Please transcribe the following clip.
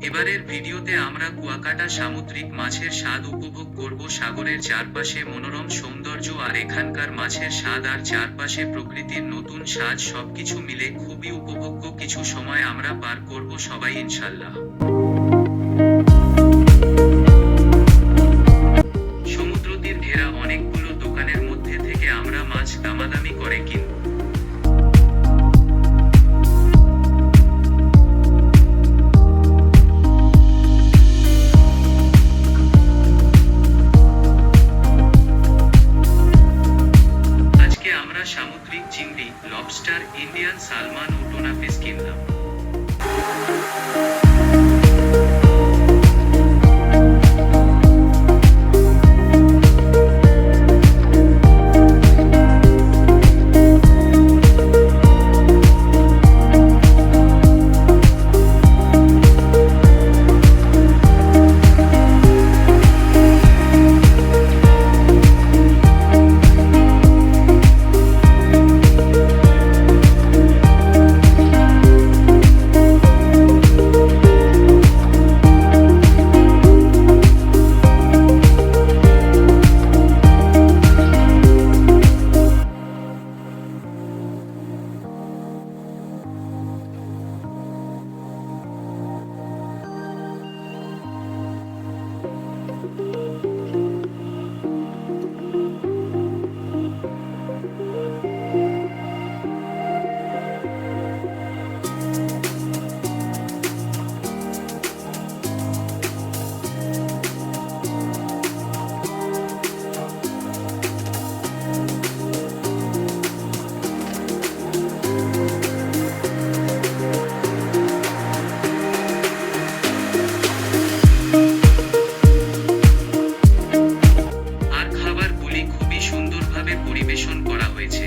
এবারের ভিডিওতে আমরা কুয়াকাটা সামুদ্রিক মাছের স্বাদ উপভোগ করব। সাগরের চারপাশে মনোরম সৌন্দর্য আর এখানকার মাছের স্বাদ আর চারপাশে প্রকৃতির নতুন সাজ সবকিছু মিলে খুবই উপভোগ্য কিছু সময় আমরা পার করব সবাই ইনশাল্লাহ। সমুদ্র তীর ঘেরা অনেকগুলো দোকানের মধ্যে থেকে আমরা মাছ দামাদামি করে কিনব। আমরা সামুদ্রিক চিংড়ি, লবস্টার, ইন্ডিয়ান সালমান ও টুনা ফিশ কিনলাম। আর খাবারগুলি খুবই সুন্দরভাবে পরিবেশন করা হয়েছে।